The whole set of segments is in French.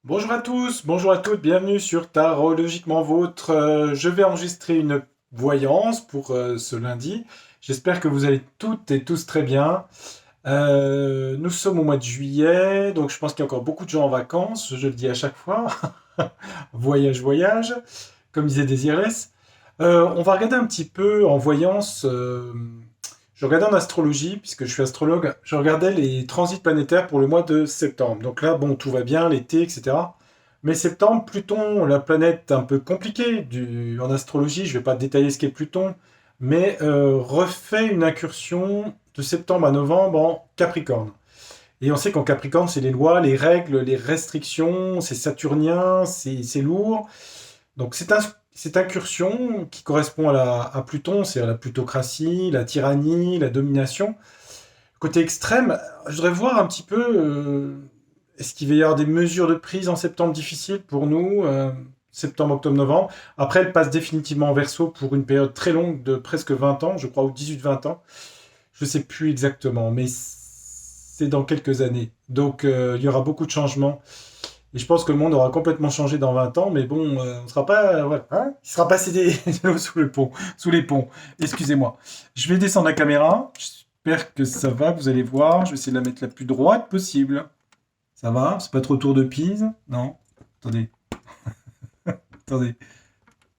Bonjour à tous, bonjour à toutes, bienvenue sur Tarologiquement Vôtre. Je vais enregistrer une voyance pour ce lundi. J'espère que vous allez toutes et tous très bien. Nous sommes au mois de juillet, donc je pense qu'il y a encore beaucoup de gens en vacances, je le dis à chaque fois. Voyage, voyage, comme disait Désirless. On va regarder un petit peu en voyance. Je regardais en astrologie, puisque je suis astrologue, je regardais les transits planétaires pour le mois de septembre. Donc là, bon, tout va bien, l'été, etc. Mais septembre, Pluton, la planète un peu compliquée en astrologie, je ne vais pas détailler ce qu'est Pluton, mais refait une incursion de septembre à novembre en Capricorne. Et on sait qu'en Capricorne, c'est les lois, les règles, les restrictions, c'est saturnien, c'est lourd. Donc cette incursion qui correspond à Pluton, c'est à la plutocratie, la tyrannie, la domination. Côté extrême, je voudrais voir un petit peu, est-ce qu'il va y avoir des mesures de prise en septembre difficiles pour nous, septembre, octobre, novembre. Après, elle passe définitivement en Verseau pour une période très longue de presque 20 ans, je crois, ou 18-20 ans. Je ne sais plus exactement, mais c'est dans quelques années. Donc il y aura beaucoup de changements. Et je pense que le monde aura complètement changé dans 20 ans, mais bon, on ne sera pas. Voilà, hein, il sera passé de l'eau sous le pont, sous les ponts. Excusez-moi. Je vais descendre la caméra. J'espère que ça va, vous allez voir. Je vais essayer de la mettre la plus droite possible. Ça va? C'est pas trop tour de Pise? Non? Attendez, attendez.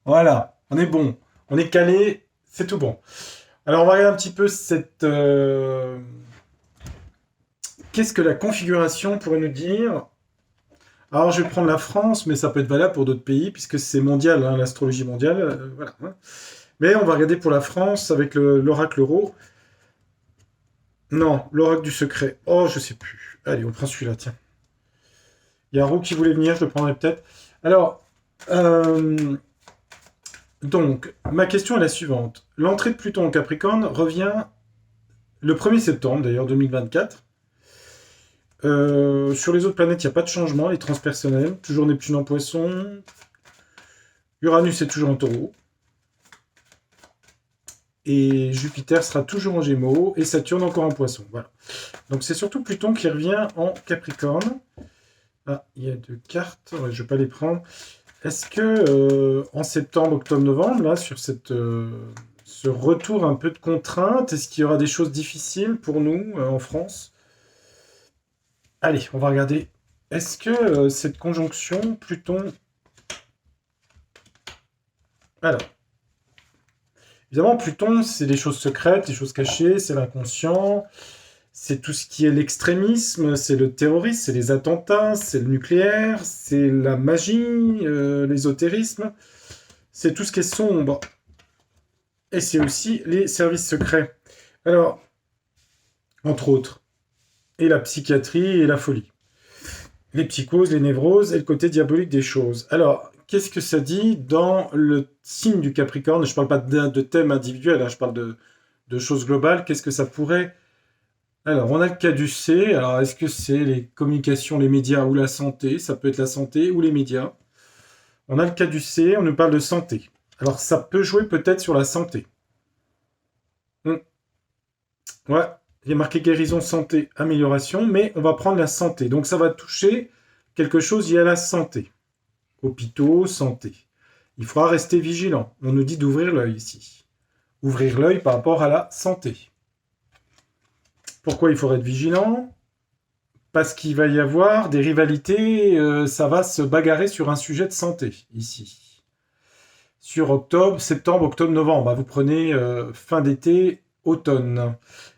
Voilà, on est bon. On est calé, c'est tout bon. Alors, on va regarder un petit peu cette. Qu'est-ce que la configuration pourrait nous dire? Alors, je vais prendre la France, mais ça peut être valable pour d'autres pays, puisque c'est mondial, hein, l'astrologie mondiale. Voilà, hein. Mais on va regarder pour la France avec l'oracle euro. Non, l'oracle du secret. Oh, je sais plus. Allez, on prend celui-là, tiens. Il y a un roux qui voulait venir, je le prendrai peut-être. Alors, euh, donc, ma question est la suivante. L'entrée de Pluton en Capricorne revient le 1er septembre, d'ailleurs, 2024. Sur les autres planètes, il n'y a pas de changement, les transpersonnels. Toujours Neptune en poisson. Uranus est toujours en taureau. Et Jupiter sera toujours en Gémeaux. Et Saturne encore en poisson. Voilà. Donc c'est surtout Pluton qui revient en Capricorne. Ah, il y a deux cartes. Ouais, je ne vais pas les prendre. Est-ce que en septembre, octobre, novembre, là, sur ce retour un peu de contraintes, est-ce qu'il y aura des choses difficiles pour nous en France? Allez, on va regarder. Est-ce que cette conjonction Pluton... Alors, évidemment, Pluton, c'est des choses secrètes, des choses cachées, c'est l'inconscient, c'est tout ce qui est l'extrémisme, c'est le terrorisme, c'est les attentats, c'est le nucléaire, c'est la magie, l'ésotérisme, c'est tout ce qui est sombre. Et c'est aussi les services secrets. Alors, entre autres, et la psychiatrie et la folie. Les psychoses, les névroses et le côté diabolique des choses. Alors, qu'est-ce que ça dit dans le signe du Capricorne? Je ne parle pas de thème individuel, hein, je parle de choses globales. Qu'est-ce que ça pourrait... Alors, on a le caducée. Alors, est-ce que c'est les communications, les médias ou la santé? Ça peut être la santé ou les médias. On a le caducée, on nous parle de santé. Alors, ça peut jouer peut-être sur la santé. Ouais, il y a marqué guérison, santé, amélioration, mais on va prendre la santé. Donc, ça va toucher quelque chose lié à la santé. Hôpitaux, santé. Il faudra rester vigilant. On nous dit d'ouvrir l'œil ici. Ouvrir l'œil par rapport à la santé. Pourquoi il faudrait être vigilant? Parce qu'il va y avoir des rivalités, ça va se bagarrer sur un sujet de santé, ici. Sur octobre, septembre, octobre, novembre. Bah, vous prenez fin d'été, automne.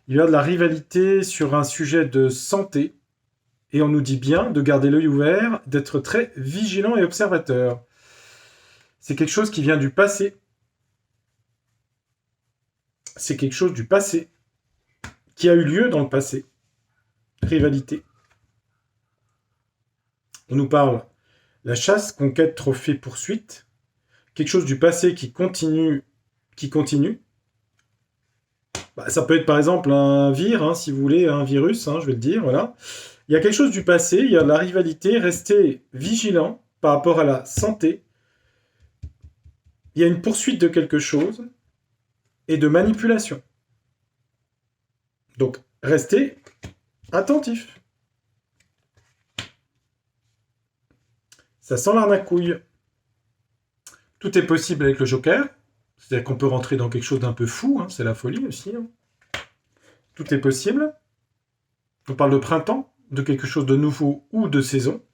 Il y a de la rivalité sur un sujet de santé, et on nous dit bien de garder l'œil ouvert, d'être très vigilant et observateur. C'est quelque chose qui vient du passé. C'est quelque chose du passé, qui a eu lieu dans le passé. Rivalité. On nous parle la chasse, conquête, trophée, poursuite. Quelque chose du passé qui continue, qui continue. Bah, ça peut être par exemple un vir, hein, si vous voulez, un virus, hein, je vais le dire, voilà. Il y a quelque chose du passé, il y a de la rivalité, restez vigilant par rapport à la santé. Il y a une poursuite de quelque chose et de manipulation. Donc, restez attentif. Ça sent l'arnacouille. Tout est possible avec le Joker. C'est-à-dire qu'on peut rentrer dans quelque chose d'un peu fou. Hein, c'est la folie aussi. Hein. Tout est possible. On parle de printemps, de quelque chose de nouveau ou de saison.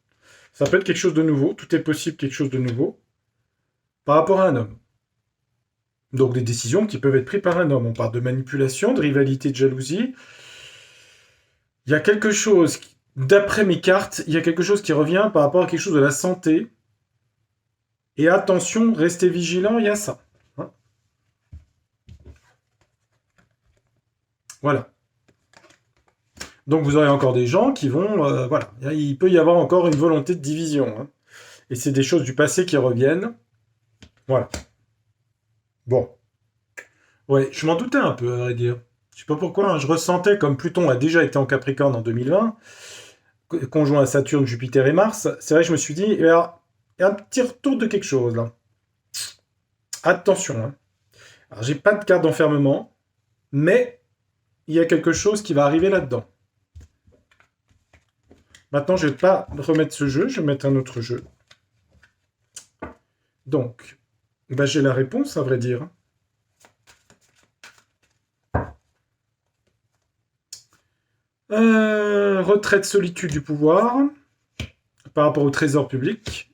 Ça peut être quelque chose de nouveau. Tout est possible, quelque chose de nouveau. Par rapport à un homme. Donc des décisions qui peuvent être prises par un homme. On parle de manipulation, de rivalité, de jalousie. Il y a quelque chose, d'après mes cartes, il y a quelque chose qui revient par rapport à quelque chose de la santé. Et attention, restez vigilants, il y a ça. Hein, voilà. Donc vous aurez encore des gens qui vont... voilà. Il peut y avoir encore une volonté de division. Hein. Et c'est des choses du passé qui reviennent. Voilà. Bon. Ouais, je m'en doutais un peu, à vrai dire. Je sais pas pourquoi, hein, je ressentais, comme Pluton a déjà été en Capricorne en 2020, conjoint à Saturne, Jupiter et Mars, c'est vrai que je me suis dit, il y a un petit retour de quelque chose, là. Attention, hein. Alors, j'ai pas de carte d'enfermement, mais il y a quelque chose qui va arriver là-dedans. Maintenant, je vais pas remettre ce jeu, je vais mettre un autre jeu. Donc, bah, j'ai la réponse, à vrai dire. Retraite, solitude du pouvoir, par rapport au trésor public.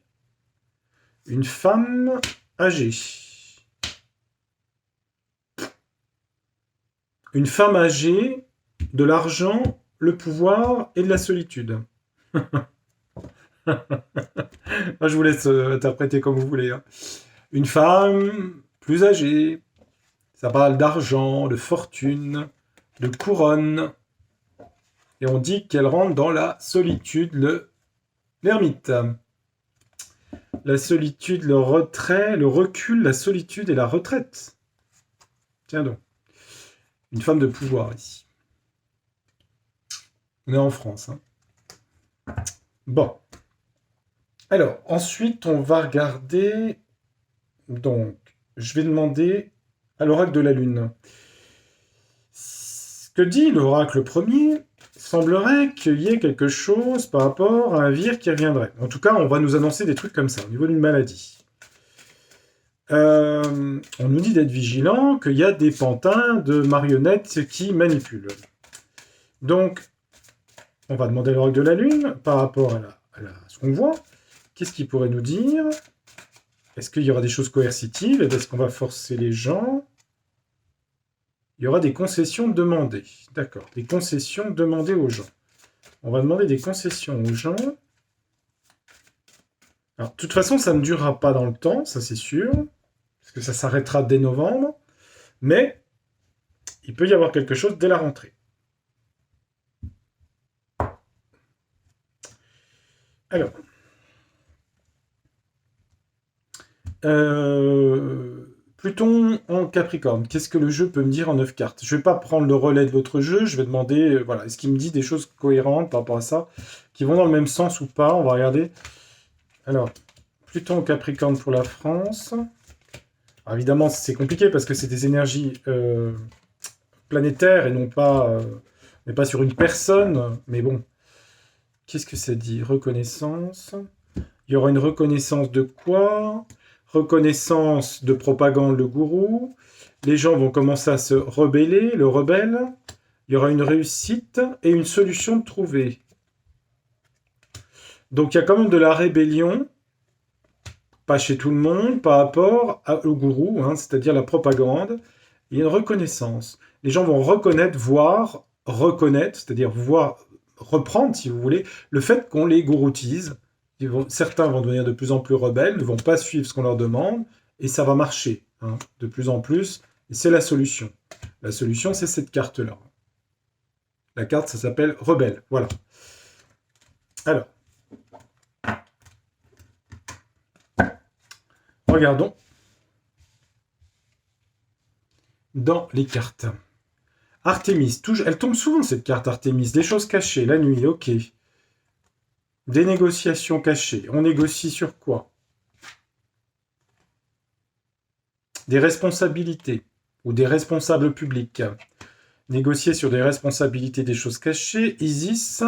Une femme âgée. Une femme âgée, de l'argent, le pouvoir et de la solitude. Je vous laisse interpréter comme vous voulez. Hein. Une femme plus âgée, ça parle d'argent, de fortune, de couronne. Et on dit qu'elle rentre dans la solitude, l'ermite. La solitude, le retrait, le recul, la solitude et la retraite. Tiens donc. Une femme de pouvoir ici. On est en France. Hein. Bon. Alors, ensuite, on va regarder... Donc, je vais demander à l'oracle de la Lune. Ce que dit l'oracle premier, semblerait qu'il y ait quelque chose par rapport à un vire qui reviendrait. En tout cas, on va nous annoncer des trucs comme ça, au niveau d'une maladie. On nous dit d'être vigilant, qu'il y a des pantins de marionnettes qui manipulent. Donc, on va demander à l'oracle de la Lune, par rapport à ce qu'on voit, qu'est-ce qu'il pourrait nous dire? Est-ce qu'il y aura des choses coercitives? Est-ce qu'on va forcer les gens? Il y aura des concessions demandées. D'accord, des concessions demandées aux gens. On va demander des concessions aux gens. Alors, de toute façon, ça ne durera pas dans le temps, ça c'est sûr, parce que ça s'arrêtera dès novembre, mais il peut y avoir quelque chose dès la rentrée. Alors, Pluton en Capricorne, qu'est-ce que le jeu peut me dire en 9 cartes? Je ne vais pas prendre le relais de l'autre jeu, je vais demander, voilà, est-ce qu'il me dit des choses cohérentes par rapport à ça, qui vont dans le même sens ou pas? On va regarder. Alors, Pluton en Capricorne pour la France. Alors, évidemment, c'est compliqué parce que c'est des énergies planétaires et non pas, on n'est pas sur une personne, mais bon. Qu'est-ce que ça dit? Reconnaissance. Il y aura une reconnaissance de quoi? Reconnaissance de propagande, le gourou. Les gens vont commencer à se rebeller, le rebelle. Il y aura une réussite et une solution de trouver. Donc il y a quand même de la rébellion, pas chez tout le monde, par rapport au gourou, hein, c'est-à-dire la propagande. Il y a une reconnaissance. Les gens vont reconnaître, voir, reconnaître, c'est-à-dire voir, reprendre, si vous voulez, le fait qu'on les gouroutise. Certains vont devenir de plus en plus rebelles, ne vont pas suivre ce qu'on leur demande, et ça va marcher hein, de plus en plus. Et c'est la solution. La solution, c'est cette carte-là. La carte, ça s'appelle Rebelle. Voilà. Alors. Regardons dans les cartes. Artémis, elle tombe souvent cette carte Artémis. Des choses cachées, la nuit, ok. Des négociations cachées. On négocie sur quoi? Des responsabilités ou des responsables publics. Négocier sur des responsabilités, des choses cachées. Isis.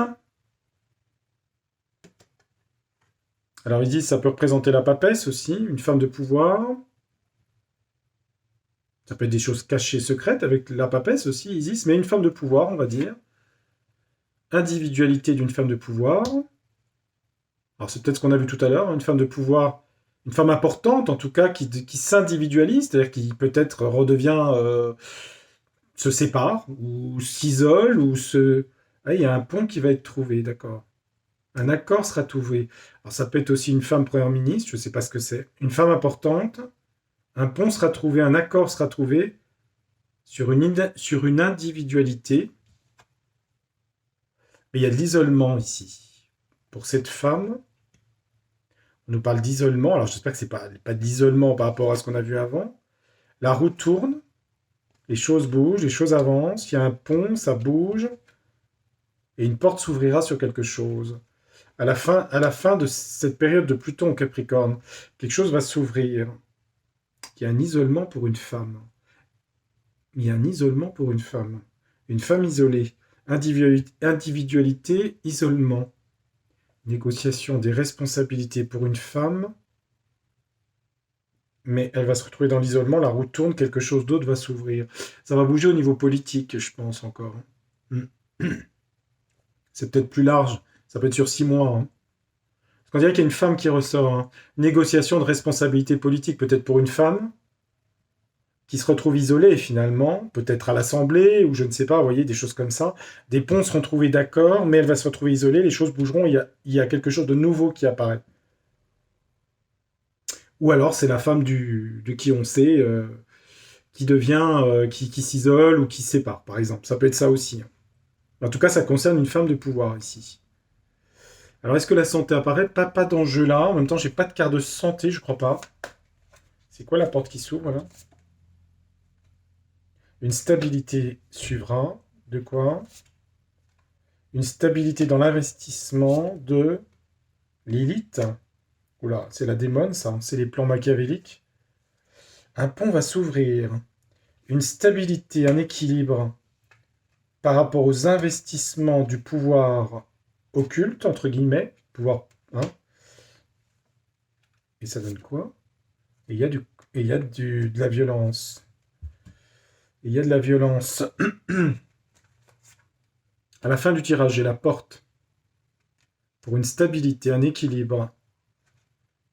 Alors ils disent ça peut représenter la papesse aussi, une femme de pouvoir. Ça peut être des choses cachées, secrètes avec la papesse aussi, ils disent, mais une femme de pouvoir, on va dire. Individualité d'une femme de pouvoir. Alors c'est peut-être ce qu'on a vu tout à l'heure, hein, une femme de pouvoir, une femme importante en tout cas, qui s'individualise, c'est-à-dire qui peut-être redevient, se sépare, ou s'isole, ou se... Ah, il y a un pont qui va être trouvé, d'accord. Un accord sera trouvé. Alors ça peut être aussi une femme première ministre, je ne sais pas ce que c'est. Une femme importante, un pont sera trouvé, un accord sera trouvé sur une individualité. Mais il y a de l'isolement ici. Pour cette femme, on nous parle d'isolement. Alors j'espère que c'est pas de l'isolement par rapport à ce qu'on a vu avant. La roue tourne, les choses bougent, les choses avancent. Il y a un pont, ça bouge. Et une porte s'ouvrira sur quelque chose. À la fin de cette période de Pluton au Capricorne, quelque chose va s'ouvrir. Il y a un isolement pour une femme. Il y a un isolement pour une femme. Une femme isolée. Individualité, isolement. Négociation des responsabilités pour une femme, mais elle va se retrouver dans l'isolement, la roue tourne, quelque chose d'autre va s'ouvrir. Ça va bouger au niveau politique, je pense encore. C'est peut-être plus large, ça peut être sur 6 mois. Hein. Parce qu'on dirait qu'il y a une femme qui ressort. Hein. Négociation de responsabilité politique, peut-être pour une femme, qui se retrouve isolée finalement, peut-être à l'Assemblée, ou je ne sais pas, vous voyez, des choses comme ça. Des ponts seront trouvés d'accord, mais elle va se retrouver isolée, les choses bougeront, il y a quelque chose de nouveau qui apparaît. Ou alors c'est la femme de qui on sait, qui devient, qui s'isole ou qui se sépare, par exemple. Ça peut être ça aussi. Hein. En tout cas, ça concerne une femme de pouvoir ici. Alors, est-ce que la santé apparaît? Pas d'enjeu là. En même temps, j'ai pas de carte de santé, je crois pas. C'est quoi la porte qui s'ouvre là? Une stabilité suivra. De quoi? Une stabilité dans l'investissement de Lilith. Oula, c'est la démone, ça. C'est les plans machiavéliques. Un pont va s'ouvrir. Une stabilité, un équilibre par rapport aux investissements du pouvoir occulte, entre guillemets, pouvoir, hein, et ça donne quoi? Et il y a de la violence. Et il y a de la violence. À la fin du tirage, j'ai la porte pour une stabilité, un équilibre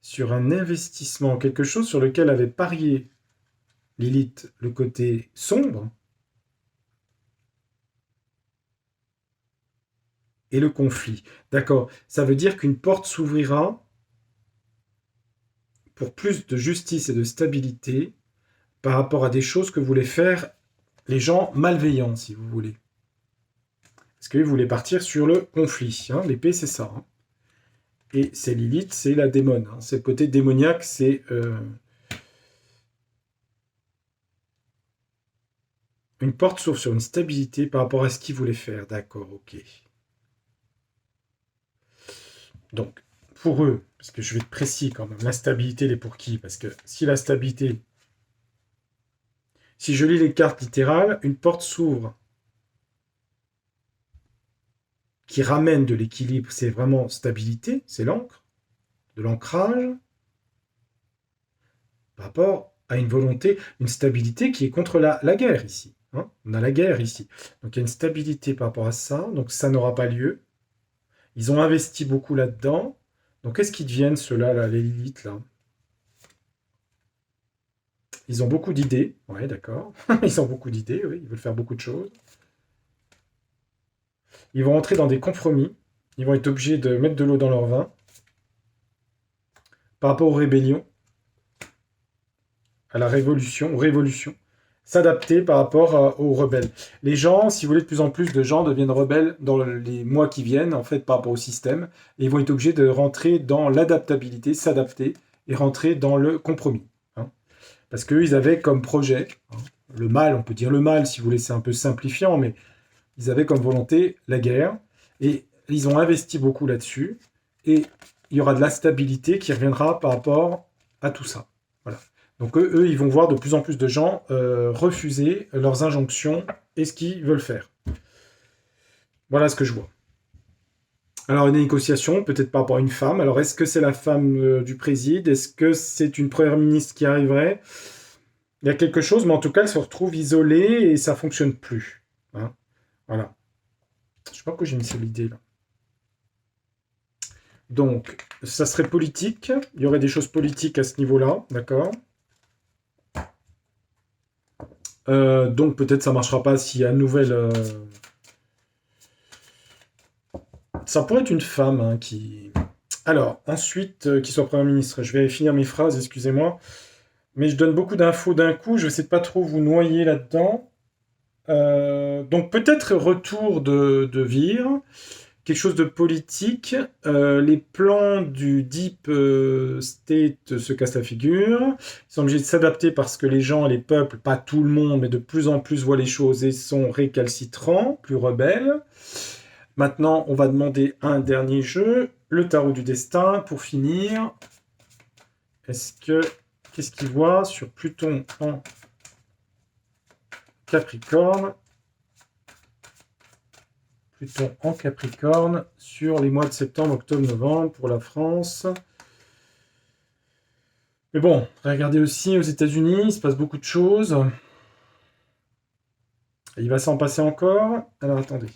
sur un investissement, quelque chose sur lequel avait parié Lilith, le côté sombre, et le conflit. D'accord, ça veut dire qu'une porte s'ouvrira pour plus de justice et de stabilité par rapport à des choses que voulaient faire les gens malveillants, si vous voulez. Parce qu'ils voulaient partir sur le conflit. Hein. L'épée, c'est ça. Hein. Et c'est Lilith, c'est la démone. Hein. C'est le côté démoniaque, c'est... Une porte s'ouvre sur une stabilité par rapport à ce qu'ils voulaient faire. D'accord, ok. Donc, pour eux, parce que je vais être précis quand même, la stabilité, elle est pour qui? Parce que si la stabilité... Si je lis les cartes littérales, une porte s'ouvre qui ramène de l'équilibre, c'est vraiment stabilité, c'est l'encre, de l'ancrage, par rapport à une volonté, une stabilité qui est contre la guerre ici. Hein. On a la guerre ici. Donc il y a une stabilité par rapport à ça, donc ça n'aura pas lieu. Ils ont investi beaucoup là-dedans. Donc qu'est-ce qu'ils deviennent ceux-là, là, les Lilith, là? Ils ont beaucoup d'idées, ouais, d'accord. Ils ont beaucoup d'idées, oui, ils veulent faire beaucoup de choses. Ils vont entrer dans des compromis. Ils vont être obligés de mettre de l'eau dans leur vin. Par rapport aux rébellions, à la révolution, aux révolutions. S'adapter par rapport aux rebelles. Les gens, si vous voulez, de plus en plus de gens deviennent rebelles dans les mois qui viennent, en fait, par rapport au système. Et ils vont être obligés de rentrer dans l'adaptabilité, s'adapter et rentrer dans le compromis. Hein. Parce qu'eux, ils avaient comme projet, hein, le mal, on peut dire le mal, si vous voulez, c'est un peu simplifiant, mais ils avaient comme volonté la guerre. Et ils ont investi beaucoup là-dessus. Et il y aura de la stabilité qui reviendra par rapport à tout ça. Voilà. Donc eux, ils vont voir de plus en plus de gens refuser leurs injonctions et ce qu'ils veulent faire. Voilà ce que je vois. Alors, une négociation, peut-être par rapport à une femme. Alors, est-ce que c'est la femme du préside? Est-ce que c'est une première ministre qui arriverait? Il y a quelque chose, mais en tout cas, elle se retrouve isolée et ça fonctionne plus. Hein. Voilà. Je sais pas pourquoi j'ai mis cette idée là. Donc, ça serait politique. Il y aurait des choses politiques à ce niveau-là, d'accord? Donc, peut-être ça marchera pas s'il y a une nouvelle. Ça pourrait être une femme hein, qui. Alors, ensuite, qui soit Premier ministre. Je vais finir mes phrases, excusez-moi. Mais je donne beaucoup d'infos d'un coup. Je ne sais pas trop vous noyer là-dedans. Donc, peut-être retour de Vire. Quelque chose de politique. Les plans du Deep State se cassent la figure. Ils sont obligés de s'adapter parce que les gens, les peuples, pas tout le monde, mais de plus en plus voient les choses et sont récalcitrants, plus rebelles. Maintenant, on va demander un dernier jeu, le tarot du destin, pour finir. Qu'est-ce qu'il voit sur Pluton en Capricorne? Pluton en Capricorne sur les mois de septembre, octobre, novembre pour la France. Mais bon, regardez aussi aux États-Unis, il se passe beaucoup de choses. Il va s'en passer encore. Alors attendez.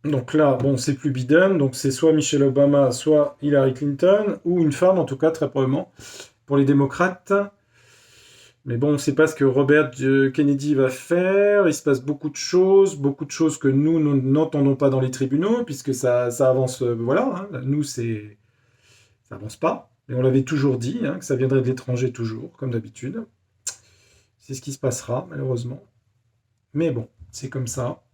Donc là, bon, c'est plus Biden, donc c'est soit Michelle Obama, soit Hillary Clinton, ou une femme en tout cas, très probablement, pour les démocrates. Mais bon, on ne sait pas ce que Robert Kennedy va faire. Il se passe beaucoup de choses que nous n'entendons pas dans les tribunaux, puisque ça avance, voilà, hein, nous, ça avance pas. Et on l'avait toujours dit, hein, que ça viendrait de l'étranger toujours, comme d'habitude. C'est ce qui se passera, malheureusement. Mais bon, c'est comme ça.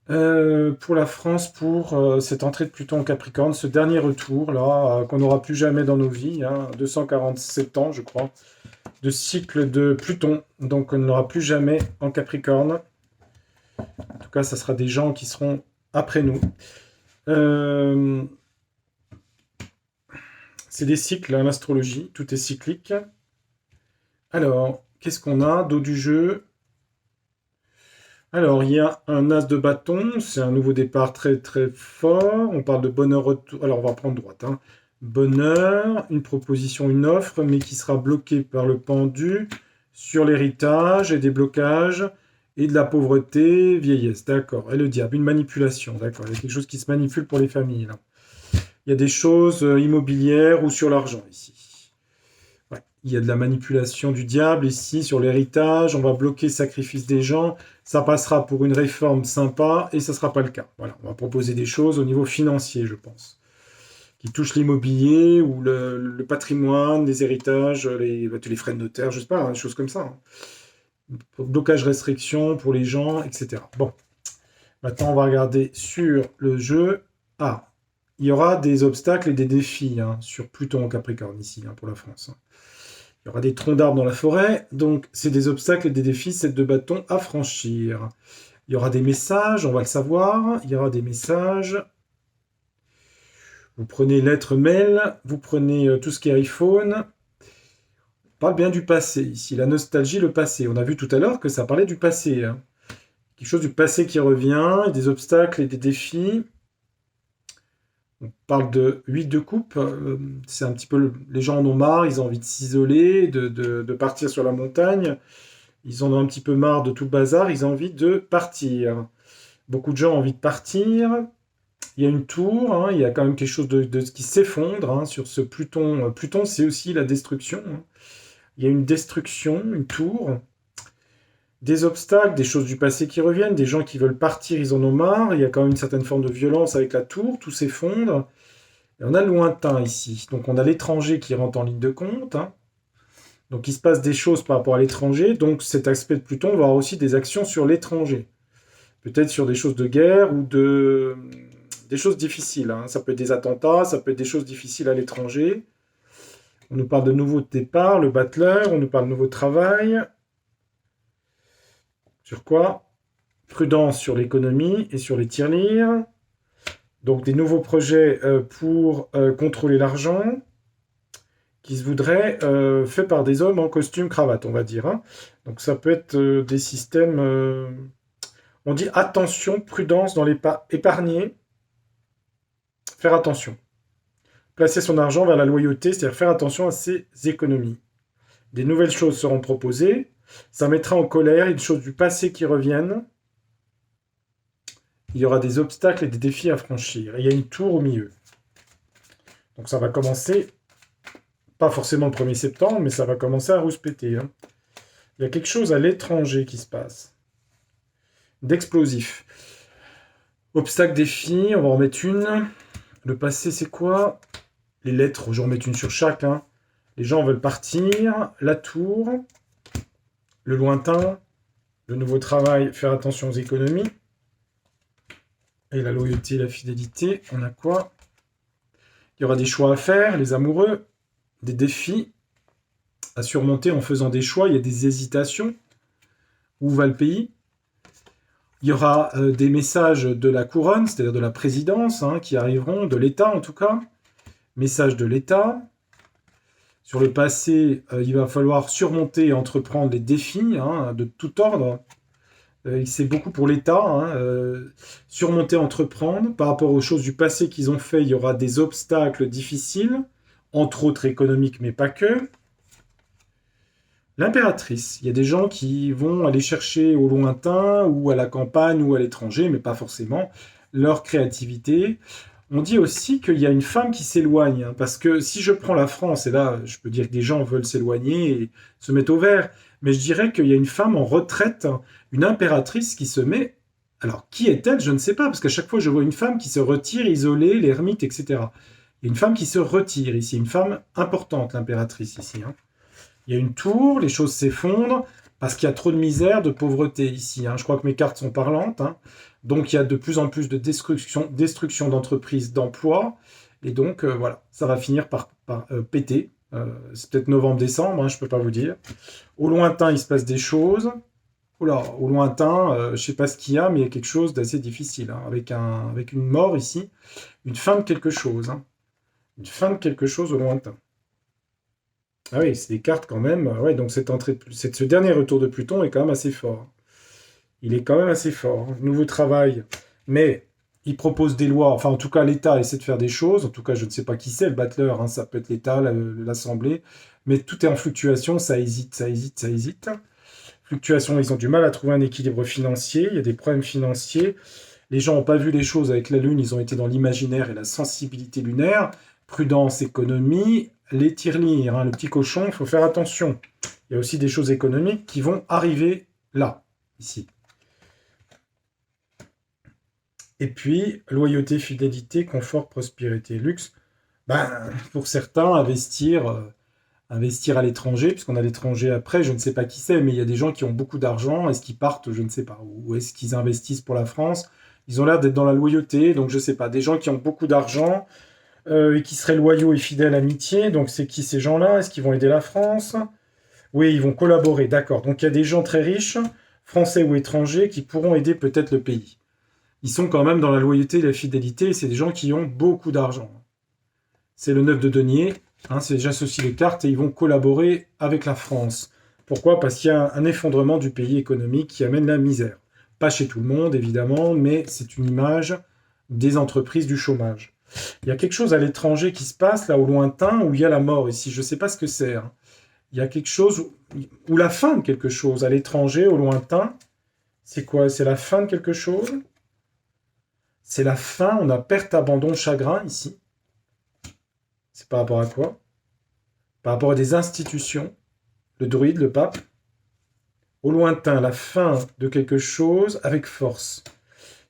Pour la France, pour cette entrée de Pluton en Capricorne, ce dernier retour, là, qu'on n'aura plus jamais dans nos vies, hein, 247 ans, je crois, de cycle de Pluton, donc on n'aura plus jamais en Capricorne. En tout cas, ça sera des gens qui seront après nous. C'est des cycles, hein, l'astrologie, tout est cyclique. Alors, qu'est-ce qu'on a? Dos du jeu. Alors, il y a un as de bâton, c'est un nouveau départ très très fort. On parle de bonheur retour. Alors, on va prendre droite. Hein. Bonheur, une proposition, une offre, mais qui sera bloquée par le pendu sur l'héritage et des blocages et de la pauvreté, vieillesse. D'accord. Et le diable, une manipulation. D'accord. Il y a quelque chose qui se manipule pour les familles. Là. Il y a des choses immobilières ou sur l'argent ici. Ouais. Il y a de la manipulation du diable ici sur l'héritage. On va bloquer le sacrifice des gens. Ça passera pour une réforme sympa et ça ne sera pas le cas. Voilà, on va proposer des choses au niveau financier, je pense, qui touchent l'immobilier ou le patrimoine, les héritages, les frais de notaire, je ne sais pas, hein, des choses comme ça. Hein. Blocage, restriction pour les gens, etc. Bon, maintenant on va regarder sur le jeu. Ah, il y aura des obstacles et des défis hein, sur Pluton en Capricorne ici, hein, pour la France. Hein. Il y aura des troncs d'arbres dans la forêt, donc c'est des obstacles et des défis, c'est de bâtons à franchir. Il y aura des messages, on va le savoir, il y aura des messages. Vous prenez lettres mail, vous prenez tout ce qui est iPhone. On parle bien du passé ici, la nostalgie, le passé. On a vu tout à l'heure que ça parlait du passé. Hein. Quelque chose du passé qui revient, des obstacles et des défis. On parle de 8 de coupe, c'est un petit peu... Les gens en ont marre, ils ont envie de s'isoler, de partir sur la montagne. Ils en ont un petit peu marre de tout le bazar, ils ont envie de partir. Beaucoup de gens ont envie de partir. Il y a une tour, hein, il y a quand même quelque chose de qui s'effondre hein, sur ce Pluton. Pluton, c'est aussi la destruction. Hein. Il y a une destruction, une tour. Des obstacles, des choses du passé qui reviennent, des gens qui veulent partir, ils en ont marre. Il y a quand même une certaine forme de violence avec la tour, tout s'effondre. Et on a le lointain ici. Donc on a l'étranger qui rentre en ligne de compte. Hein. Donc il se passe des choses par rapport à l'étranger. Donc cet aspect de Pluton va avoir aussi des actions sur l'étranger. Peut-être sur des choses de guerre ou des choses difficiles. Hein. Ça peut être des attentats, ça peut être des choses difficiles à l'étranger. On nous parle de nouveaux départs, le battleur, on nous parle de nouveau travail. Sur quoi? Prudence sur l'économie et sur les tirelires. Donc des nouveaux projets pour contrôler l'argent qui se voudraient faits par des hommes en costume cravate, on va dire. Hein. Donc ça peut être des systèmes... On dit attention, prudence dans épargner, faire attention. Placer son argent vers la loyauté, c'est-à-dire faire attention à ses économies. Des nouvelles choses seront proposées. Ça mettra en colère une chose du passé qui reviennent. Il y aura des obstacles et des défis à franchir. Et il y a une tour au milieu. Donc ça va commencer, pas forcément le 1er septembre, mais ça va commencer à rouspéter. Hein. Il y a quelque chose à l'étranger qui se passe. D'explosif. Obstacle, défi, on va en mettre une. Le passé, c'est quoi? Les lettres, je vais en mettre une sur chaque. Hein. Les gens veulent partir. La tour. Le lointain. Le nouveau travail, faire attention aux économies. Et la loyauté, la fidélité. On a quoi? Il y aura des choix à faire, les amoureux. Des défis à surmonter en faisant des choix. Il y a des hésitations. Où va le pays? Il y aura des messages de la couronne, c'est-à-dire de la présidence, hein, qui arriveront, de l'État en tout cas. Message de l'État. Sur le passé, il va falloir surmonter et entreprendre les défis hein, de tout ordre. C'est beaucoup pour l'État. Hein, surmonter, entreprendre. Par rapport aux choses du passé qu'ils ont fait, il y aura des obstacles difficiles, entre autres économiques, mais pas que. L'impératrice, il y a des gens qui vont aller chercher au lointain ou à la campagne ou à l'étranger, mais pas forcément, leur créativité. On dit aussi qu'il y a une femme qui s'éloigne, hein, parce que si je prends la France, et là je peux dire que des gens veulent s'éloigner et se mettre au vert, mais je dirais qu'il y a une femme en retraite, une impératrice qui se met... Alors qui est-elle? Je ne sais pas, parce qu'à chaque fois je vois une femme qui se retire, isolée, l'ermite, etc. Il y a une femme qui se retire ici, une femme importante, l'impératrice ici. Hein. Il y a une tour, les choses s'effondrent, parce qu'il y a trop de misère, de pauvreté ici. Hein. Je crois que mes cartes sont parlantes. Hein. Donc il y a de plus en plus de destruction d'entreprises, d'emplois. Et donc voilà, ça va finir par péter. C'est peut-être novembre-décembre, hein, je ne peux pas vous dire. Au lointain, il se passe des choses. Oula, au lointain, je ne sais pas ce qu'il y a, mais il y a quelque chose d'assez difficile. Hein, avec une mort ici, une fin de quelque chose. Hein. Une fin de quelque chose au lointain. Ah oui, c'est des cartes quand même. Ouais, donc ce dernier retour de Pluton est quand même assez fort. Il est quand même assez fort. Hein. Nouveau travail, mais il propose des lois. Enfin, en tout cas, l'État essaie de faire des choses. En tout cas, je ne sais pas qui c'est, le battleur. Hein, ça peut être l'État, l'Assemblée. Mais tout est en fluctuation. Ça hésite, ça hésite, ça hésite. Fluctuation, ils ont du mal à trouver un équilibre financier. Il y a des problèmes financiers. Les gens n'ont pas vu les choses avec la Lune. Ils ont été dans l'imaginaire et la sensibilité lunaire. Prudence, économie. Les tirelires, hein, le petit cochon, il faut faire attention. Il y a aussi des choses économiques qui vont arriver là, ici. Et puis, loyauté, fidélité, confort, prospérité, luxe. Ben, pour certains, investir à l'étranger, puisqu'on a l'étranger après, je ne sais pas qui c'est, mais il y a des gens qui ont beaucoup d'argent. Est-ce qu'ils partent, je ne sais pas, ou est-ce qu'ils investissent pour la France? Ils ont l'air d'être dans la loyauté, donc je ne sais pas. Des gens qui ont beaucoup d'argent, et qui seraient loyaux et fidèles à amitié. Donc c'est qui ces gens-là? Est-ce qu'ils vont aider la France? Oui, ils vont collaborer, d'accord. Donc il y a des gens très riches, français ou étrangers, qui pourront aider peut-être le pays. Ils sont quand même dans la loyauté et la fidélité, et c'est des gens qui ont beaucoup d'argent. C'est le 9 de denier, hein, j'associe les cartes, et ils vont collaborer avec la France. Pourquoi? Parce qu'il y a un effondrement du pays économique qui amène la misère. Pas chez tout le monde, évidemment, mais c'est une image des entreprises du chômage. Il y a quelque chose à l'étranger qui se passe, là, au lointain, où il y a la mort ici. Je ne sais pas ce que c'est. Hein. Il y a quelque chose, ou la fin de quelque chose, à l'étranger, au lointain. C'est quoi? C'est la fin de quelque chose? C'est la fin, on a perte, abandon, chagrin, ici. C'est par rapport à quoi? Par rapport à des institutions. Le druide, le pape. Au lointain, la fin de quelque chose avec force.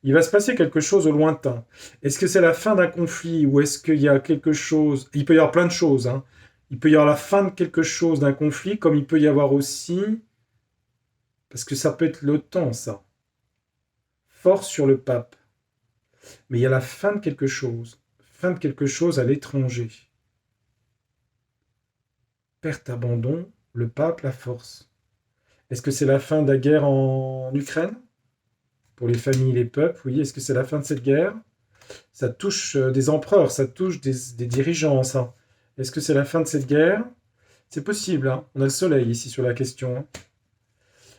Il va se passer quelque chose au lointain. Est-ce que c'est la fin d'un conflit ou est-ce qu'il y a quelque chose... Il peut y avoir plein de choses. Hein. Il peut y avoir la fin de quelque chose, d'un conflit, comme il peut y avoir aussi... Parce que ça peut être l'OTAN, ça. Force sur le pape. Mais il y a la fin de quelque chose. Fin de quelque chose à l'étranger. Perte, abandon, le pape, la force. Est-ce que c'est la fin de la guerre en Ukraine ? Pour les familles, les peuples, oui. Est-ce que c'est la fin de cette guerre? Ça touche des empereurs, ça touche des dirigeants, ça. Est-ce que c'est la fin de cette guerre? C'est possible, hein. On a le soleil ici sur la question. Hein.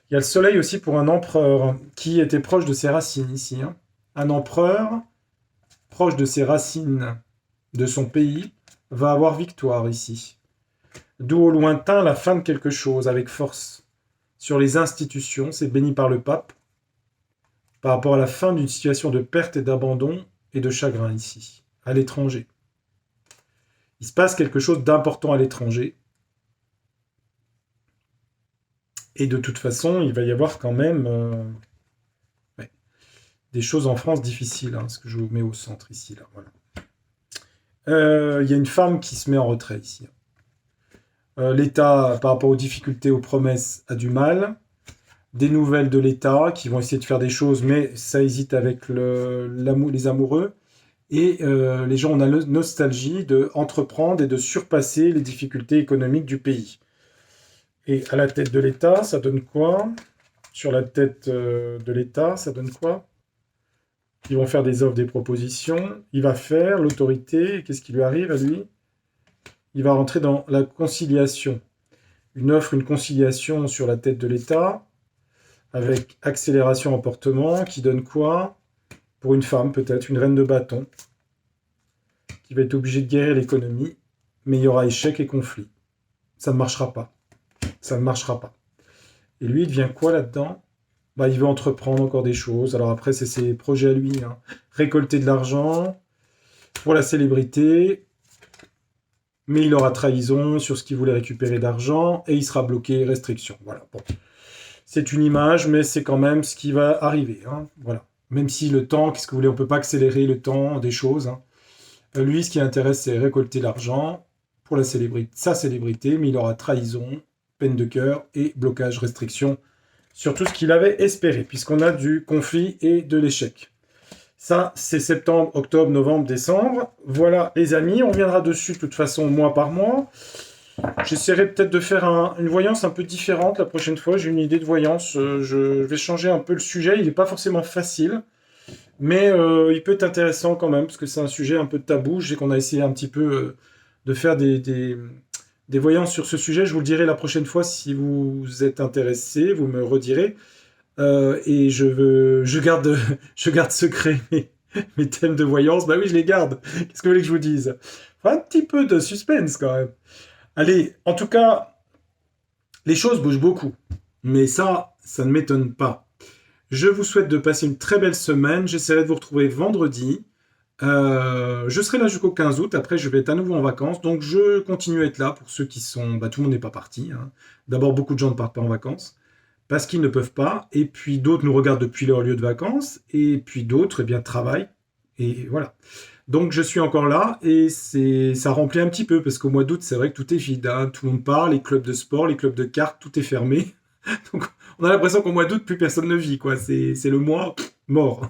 Il y a le soleil aussi pour un empereur qui était proche de ses racines ici, hein. Un empereur proche de ses racines de son pays va avoir victoire ici. D'où au lointain la fin de quelque chose avec force. Sur les institutions, c'est béni par le pape, par rapport à la fin d'une situation de perte et d'abandon et de chagrin ici, à l'étranger. Il se passe quelque chose d'important à l'étranger. Et de toute façon, il va y avoir quand même ouais, des choses en France difficiles, hein, ce que je vous mets au centre ici. Là, voilà. Il y a une femme qui se met en retrait ici. L'État, par rapport aux difficultés, aux promesses, a du mal. Des nouvelles de l'État qui vont essayer de faire des choses, mais ça hésite avec les amoureux. Et les gens ont la nostalgie d'entreprendre et de surpasser les difficultés économiques du pays. Et à la tête de l'État, ça donne quoi? Sur la tête de l'État, ça donne quoi? Ils vont faire des offres, des propositions. Il va faire l'autorité. Qu'est-ce qui lui arrive à lui? Il va rentrer dans la conciliation. Une offre, une conciliation sur la tête de l'État, avec accélération emportement, qui donne quoi? Pour une femme, peut-être, une reine de bâton, qui va être obligée de guérir l'économie, mais il y aura échec et conflit. Ça ne marchera pas. Ça ne marchera pas. Et lui, il devient quoi là-dedans? Bah, il veut entreprendre encore des choses. Alors après, c'est ses projets à lui, hein. Récolter de l'argent pour la célébrité, mais il aura trahison sur ce qu'il voulait récupérer d'argent, et il sera bloqué, restriction. Voilà. Bon. C'est une image, mais c'est quand même ce qui va arriver, hein. Voilà. Même si le temps, qu'est-ce que vous voulez, on ne peut pas accélérer le temps des choses, hein. Lui, ce qui l'intéresse, c'est récolter l'argent pour la célébrité, sa célébrité, mais il aura trahison, peine de cœur et blocage, restriction sur tout ce qu'il avait espéré, puisqu'on a du conflit et de l'échec. Ça, c'est septembre, octobre, novembre, décembre. Voilà, les amis, on reviendra dessus de toute façon mois par mois. J'essaierai peut-être de faire une voyance un peu différente la prochaine fois. J'ai une idée de voyance. Je vais changer un peu le sujet. Il n'est pas forcément facile, mais il peut être intéressant quand même, parce que c'est un sujet un peu tabou. Je sais qu'on a essayé un petit peu de faire des voyances sur ce sujet. Je vous le dirai la prochaine fois si vous êtes intéressé. Vous me redirez. Et je garde, je garde secret mes thèmes de voyance. Bah oui, je les garde. Qu'est-ce que vous voulez que je vous dise? Faut un petit peu de suspense quand même. Allez, en tout cas, les choses bougent beaucoup. Mais ça ne m'étonne pas. Je vous souhaite de passer une très belle semaine. J'essaierai de vous retrouver vendredi. Je serai là jusqu'au 15 août. Après, je vais être à nouveau en vacances. Donc, je continue à être là pour ceux qui sont... Bah, tout le monde n'est pas parti, hein. D'abord, beaucoup de gens ne partent pas en vacances parce qu'ils ne peuvent pas. Et puis, d'autres nous regardent depuis leur lieu de vacances. Et puis, d'autres, eh bien, travaillent. Et voilà. Donc, je suis encore là. Et ça remplit un petit peu parce qu'au mois d'août, c'est vrai que tout est vide, hein. Tout le monde part. Les clubs de sport, les clubs de cartes, tout est fermé. Donc, on a l'impression qu'au mois d'août, plus personne ne vit, quoi. C'est le mois mort.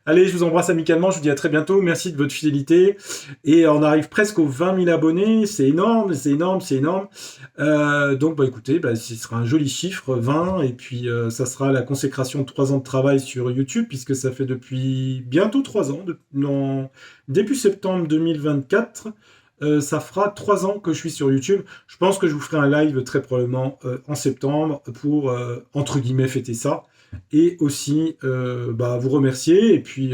Allez, je vous embrasse amicalement, je vous dis à très bientôt, merci de votre fidélité, et on arrive presque aux 20 000 abonnés, c'est énorme, c'est énorme, c'est énorme, donc bah écoutez, bah, ce sera un joli chiffre, 20, et puis ça sera la consécration de 3 ans de travail sur YouTube, puisque ça fait depuis bientôt 3 ans, début septembre 2024, ça fera 3 ans que je suis sur YouTube. Je pense que je vous ferai un live très probablement en septembre pour, entre guillemets, fêter ça. Et aussi bah, vous remercier et puis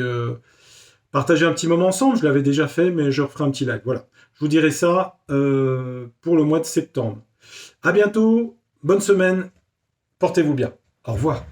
partager un petit moment ensemble. Je l'avais déjà fait, mais je referai un petit live. Voilà. Je vous dirai ça pour le mois de septembre. À bientôt. Bonne semaine. Portez-vous bien. Au revoir.